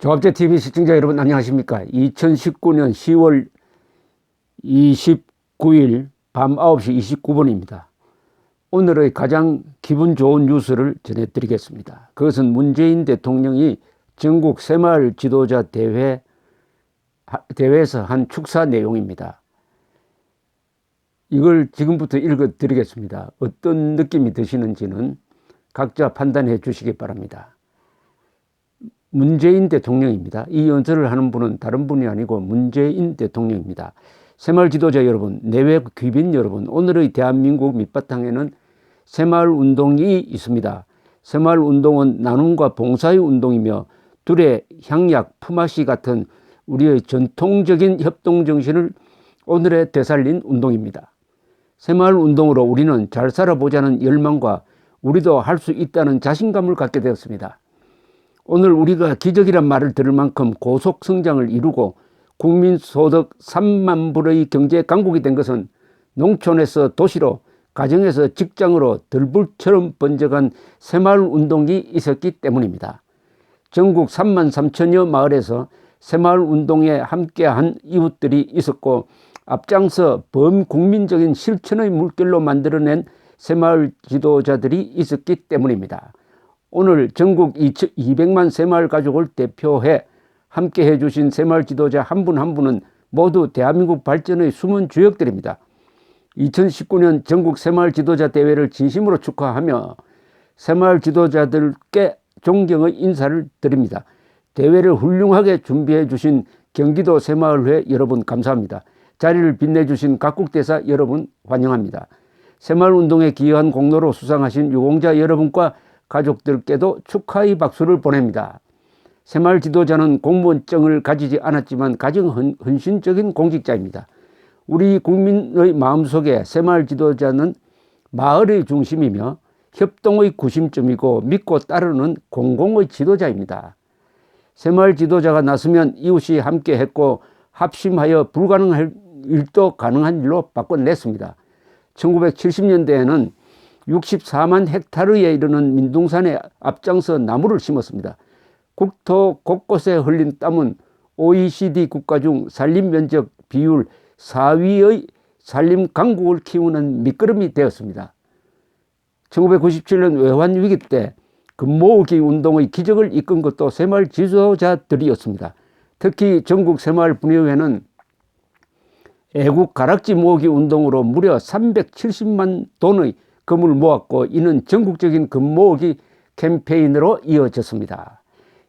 조합제TV 시청자 여러분 안녕하십니까. 2019년 10월 29일 밤 9시 29분입니다. 오늘의 가장 기분 좋은 뉴스를 전해드리겠습니다. 그것은 문재인 대통령이 전국 새마을 지도자 대회에서 한 축사 내용입니다. 이걸 지금부터 읽어드리겠습니다. 어떤 느낌이 드시는지는 각자 판단해 주시기 바랍니다. 문재인 대통령입니다. 이 연설을 하는 분은 다른 분이 아니고 문재인 대통령입니다. 새마을 지도자 여러분, 내외 귀빈 여러분, 오늘의 대한민국 밑바탕에는 새마을 운동이 있습니다. 새마을 운동은 나눔과 봉사의 운동이며 둘의 향약, 품앗이 같은 우리의 전통적인 협동정신을 오늘에 되살린 운동입니다. 새마을 운동으로 우리는 잘 살아보자는 열망과 우리도 할 수 있다는 자신감을 갖게 되었습니다. 오늘 우리가 기적이란 말을 들을 만큼 고속 성장을 이루고 국민소득 3만 불의 경제 강국이 된 것은 농촌에서 도시로, 가정에서 직장으로 들불처럼 번져간 새마을 운동이 있었기 때문입니다. 전국 3만 3천여 마을에서 새마을 운동에 함께한 이웃들이 있었고 앞장서 범국민적인 실천의 물결로 만들어낸 새마을 지도자들이 있었기 때문입니다. 오늘 전국 200만 새마을 가족을 대표해 함께 해주신 새마을 지도자 한 분 한 분은 모두 대한민국 발전의 숨은 주역들입니다. 2019년 전국 새마을 지도자 대회를 진심으로 축하하며 새마을 지도자들께 존경의 인사를 드립니다. 대회를 훌륭하게 준비해 주신 경기도 새마을회 여러분 감사합니다. 자리를 빛내주신 각국대사 여러분 환영합니다. 새마을 운동에 기여한 공로로 수상하신 유공자 여러분과 가족들께도 축하의 박수를 보냅니다. 새마을 지도자는 공무원증을 가지지 않았지만 가장 헌신적인 공직자입니다. 우리 국민의 마음속에 새마을 지도자는 마을의 중심이며 협동의 구심점이고 믿고 따르는 공공의 지도자입니다. 새마을 지도자가 나서면 이웃이 함께했고 합심하여 불가능한 일도 가능한 일로 바꿔냈습니다. 1970년대에는 64만 헥타르에 이르는 민둥산에 앞장서 나무를 심었습니다. 국토 곳곳에 흘린 땀은 OECD 국가 중 산림 면적 비율 4위의 산림 강국을 키우는 밑거름이 되었습니다. 1997년 외환위기 때 금모으기 운동의 기적을 이끈 것도 새마을 지도자들이었습니다. 특히 전국 새마을 분회회는 애국 가락지 모으기 운동으로 무려 370만 돈의 금을 모았고 이는 전국적인 금 모으기 캠페인으로 이어졌습니다.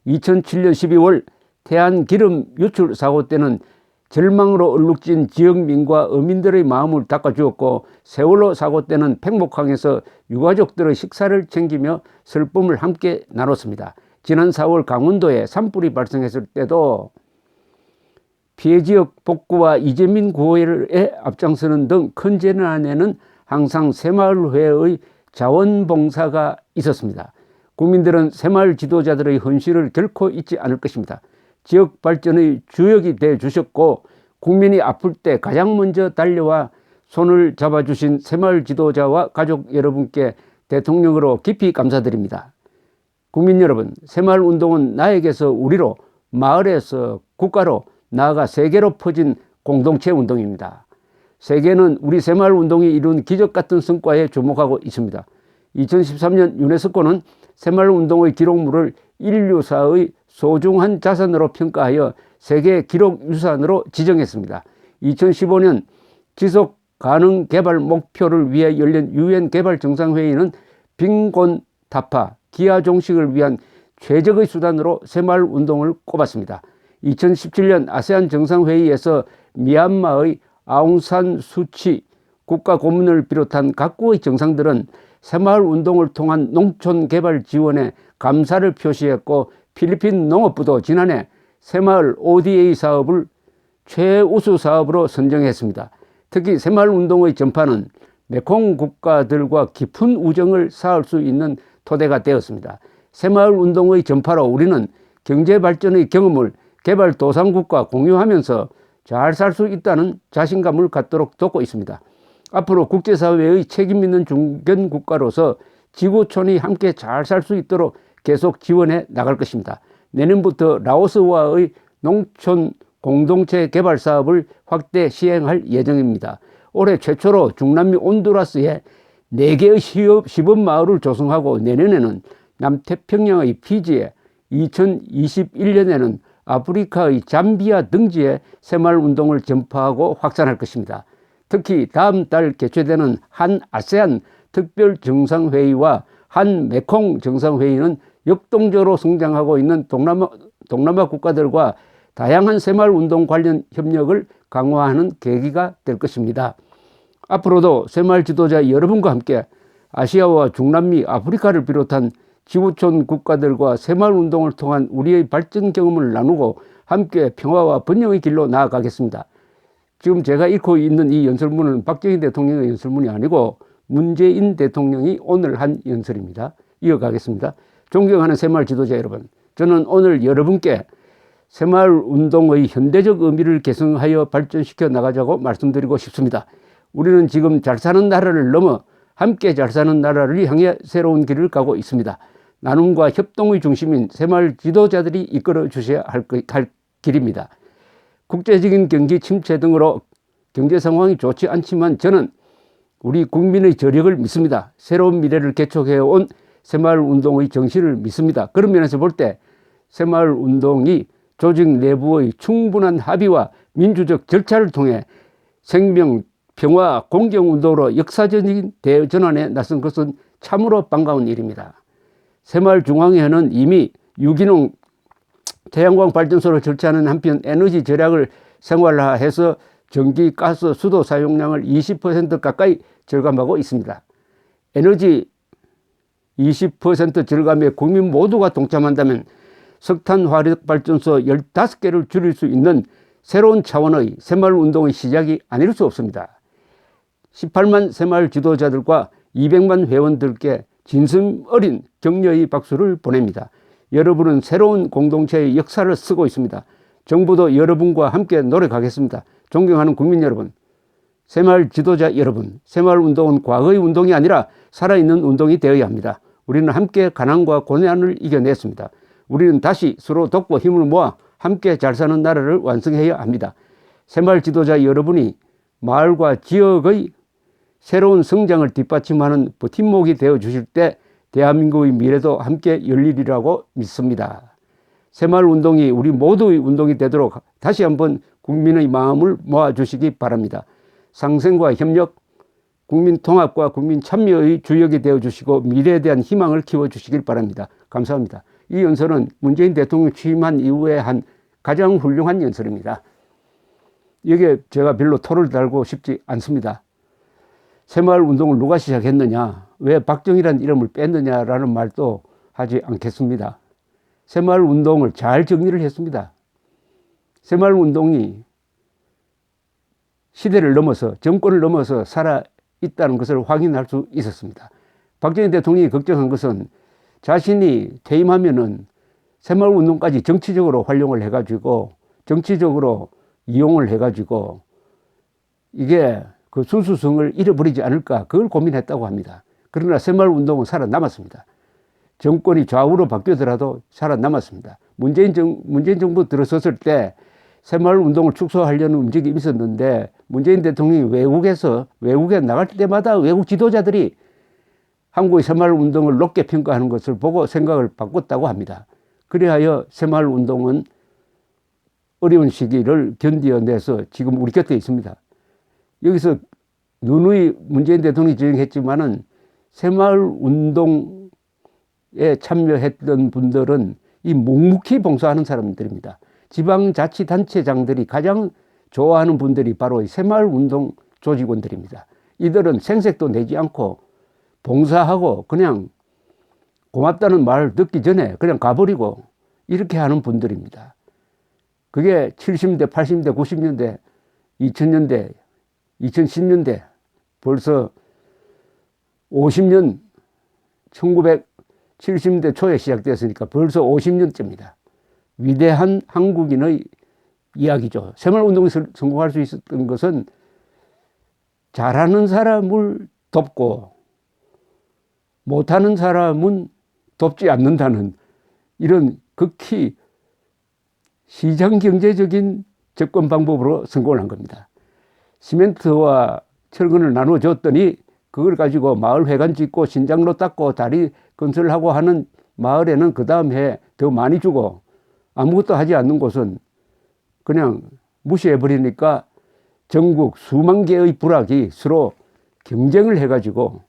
2007년 12월 태안기름 유출 사고 때는 절망으로 얼룩진 지역민과 어민들의 마음을 닦아주었고 세월호 사고 때는 팽목항에서 유가족들의 식사를 챙기며 슬픔을 함께 나눴습니다. 지난 4월 강원도에 산불이 발생했을 때도 피해지역 복구와 이재민 구호에 앞장서는 등 큰 재난에는 항상 새마을회의 자원봉사가 있었습니다. 국민들은 새마을 지도자들의 헌신을 결코 잊지 않을 것입니다. 지역 발전의 주역이 되어 주셨고 국민이 아플 때 가장 먼저 달려와 손을 잡아주신 새마을 지도자와 가족 여러분께 대통령으로 깊이 감사드립니다. 국민 여러분, 새마을 운동은 나에게서 우리로, 마을에서 국가로, 나아가 세계로 퍼진 공동체 운동입니다. 세계는 우리 새마을 운동이 이룬 기적 같은 성과에 주목하고 있습니다. 2013년 유네스코는 새마을 운동의 기록물을 인류사의 소중한 자산으로 평가하여 세계 기록유산으로 지정했습니다. 2015년 지속 가능 개발 목표를 위해 열린 UN 개발 정상회의는 빈곤 타파, 기아 종식을 위한 최적의 수단으로 새마을 운동을 꼽았습니다. 2017년 아세안 정상회의에서 미얀마의 아웅산 수치 국가 고문을 비롯한 각국의 정상들은 새마을 운동을 통한 농촌 개발 지원에 감사를 표시했고 필리핀 농업부도 지난해 새마을 ODA 사업을 최우수 사업으로 선정했습니다. 특히 새마을 운동의 전파는 메콩 국가들과 깊은 우정을 쌓을 수 있는 토대가 되었습니다. 새마을 운동의 전파로 우리는 경제 발전의 경험을 개발도상국과 공유하면서 잘 살 수 있다는 자신감을 갖도록 돕고 있습니다. 앞으로 국제사회의 책임 있는 중견국가로서 지구촌이 함께 잘 살 수 있도록 계속 지원해 나갈 것입니다. 내년부터 라오스와의 농촌 공동체 개발 사업을 확대 시행할 예정입니다. 올해 최초로 중남미 온두라스에 4개의 시범마을을 조성하고 내년에는 남태평양의 피지에, 2021년에는 아프리카의 잠비아 등지에 새마을운동을 전파하고 확산할 것입니다. 특히 다음 달 개최되는 한 아세안 특별 정상회의와 한 메콩 정상회의는 역동적으로 성장하고 있는 동남아 국가들과 다양한 새마을운동 관련 협력을 강화하는 계기가 될 것입니다. 앞으로도 새마을 지도자 여러분과 함께 아시아와 중남미, 아프리카를 비롯한 지구촌 국가들과 새마을운동을 통한 우리의 발전 경험을 나누고 함께 평화와 번영의 길로 나아가겠습니다. 지금 제가 읽고 있는 이 연설문은 박정희 대통령의 연설문이 아니고 문재인 대통령이 오늘 한 연설입니다. 이어가겠습니다. 존경하는 새마을 지도자 여러분, 저는 오늘 여러분께 새마을운동의 현대적 의미를 개성하여 발전시켜 나가자고 말씀드리고 싶습니다. 우리는 지금 잘 사는 나라를 넘어 함께 잘 사는 나라를 향해 새로운 길을 가고 있습니다. 나눔과 협동의 중심인 새마을 지도자들이 이끌어 주셔야 할 길입니다. 국제적인 경기 침체 등으로 경제 상황이 좋지 않지만 저는 우리 국민의 저력을 믿습니다. 새로운 미래를 개척해온 새마을운동의 정신을 믿습니다. 그런 면에서 볼 때 새마을운동이 조직 내부의 충분한 합의와 민주적 절차를 통해 생명, 평화, 공경운동으로 역사적인 대전환에 나선 것은 참으로 반가운 일입니다. 새마을 중앙회는 이미 유기농 태양광 발전소를 설치하는 한편 에너지 절약을 생활화해서 전기, 가스, 수도 사용량을 20% 가까이 절감하고 있습니다. 에너지 20% 절감에 국민 모두가 동참한다면 석탄 화력 발전소 15개를 줄일 수 있는 새로운 차원의 새마을운동의 시작이 아닐 수 없습니다. 18만 새마을 지도자들과 200만 회원들께 진심 어린 격려의 박수를 보냅니다. 여러분은 새로운 공동체의 역사를 쓰고 있습니다. 정부도 여러분과 함께 노력하겠습니다. 존경하는 국민 여러분, 새마을 지도자 여러분, 새마을운동은 과거의 운동이 아니라 살아있는 운동이 되어야 합니다. 우리는 함께 가난과 고난을 이겨냈습니다. 우리는 다시 서로 돕고 힘을 모아 함께 잘 사는 나라를 완성해야 합니다. 새마을 지도자 여러분이 마을과 지역의 새로운 성장을 뒷받침하는 버팀목이 되어 주실 때 대한민국의 미래도 함께 열리리라고 믿습니다. 새마을운동이 우리 모두의 운동이 되도록 다시 한번 국민의 마음을 모아주시기 바랍니다. 상생과 협력, 국민 통합과 국민 참여의 주역이 되어주시고 미래에 대한 희망을 키워주시길 바랍니다. 감사합니다. 이 연설은 문재인 대통령 취임한 이후에 한 가장 훌륭한 연설입니다. 여기에 제가 별로 토를 달고 싶지 않습니다. 새마을운동을 누가 시작했느냐, 왜 박정희라는 이름을 뺐느냐라는 말도 하지 않겠습니다. 새마을운동을 잘 정리를 했습니다. 새마을운동이 시대를 넘어서 정권을 넘어서 살아있다는 것을 확인할 수 있었습니다. 박정희 대통령이 걱정한 것은 자신이 퇴임하면은 새마을운동까지 정치적으로 활용을 해가지고 정치적으로 이용을 해가지고 이게 그 순수성을 잃어버리지 않을까, 그걸 고민했다고 합니다. 그러나 새마을운동은 살아남았습니다. 정권이 좌우로 바뀌더라도 살아남았습니다. 문재인 정부 들어섰을 때 새마을운동을 축소하려는 움직임이 있었는데 문재인 대통령이 외국에 나갈 때마다 외국 지도자들이 한국의 새마을운동을 높게 평가하는 것을 보고 생각을 바꿨다고 합니다. 그리하여 새마을운동은 어려운 시기를 견뎌내서 지금 우리 곁에 있습니다. 여기서 누누이 문재인 대통령이 지적했지만은 새마을운동에 참여했던 분들은 이 묵묵히 봉사하는 사람들입니다. 지방자치단체장들이 가장 좋아하는 분들이 바로 새마을운동 조직원들입니다. 이들은 생색도 내지 않고 봉사하고 그냥 고맙다는 말을 듣기 전에 그냥 가버리고 이렇게 하는 분들입니다. 그게 70년대, 80년대, 90년대, 2000년대, 2010년대, 벌써 50년, 1970년대 초에 시작되었으니까 벌써 50년째입니다. 위대한 한국인의 이야기죠. 새마을운동이 성공할 수 있었던 것은 잘하는 사람을 돕고 못하는 사람은 돕지 않는다는 이런 극히 시장 경제적인 접근 방법으로 성공을 한 겁니다. 시멘트와 철근을 나눠줬더니 그걸 가지고 마을 회관 짓고 신장로 닦고 다리 건설하고 하는 마을에는 그 다음 해 더 많이 주고, 아무것도 하지 않는 곳은 그냥 무시해버리니까 전국 수만 개의 부락이 서로 경쟁을 해가지고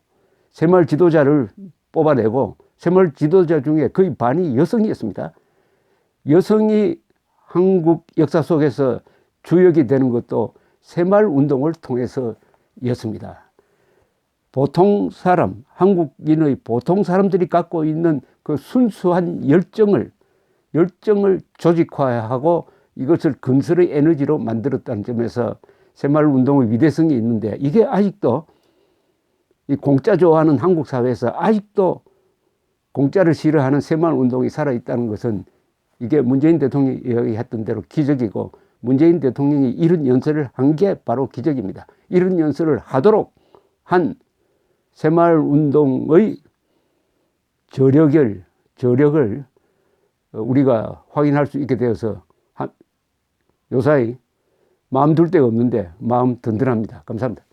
새마을 지도자를 뽑아내고, 새마을 지도자 중에 거의 반이 여성이었습니다. 여성이 한국 역사 속에서 주역이 되는 것도 새마을 운동을 통해서였습니다. 보통 사람, 한국인의 보통 사람들이 갖고 있는 그 순수한 열정을 조직화하고 이것을 건설의 에너지로 만들었다는 점에서 새마을 운동의 위대성이 있는데, 이게 아직도 이 공짜 좋아하는 한국 사회에서 아직도 공짜를 싫어하는 새마을 운동이 살아있다는 것은 이게 문재인 대통령이 이야기했던 대로 기적이고, 문재인 대통령이 이런 연설을 한 게 바로 기적입니다. 이런 연설을 하도록 한 새마을 운동의 저력을 우리가 확인할 수 있게 되어서 요사이 마음 둘 데가 없는데 마음 든든합니다. 감사합니다.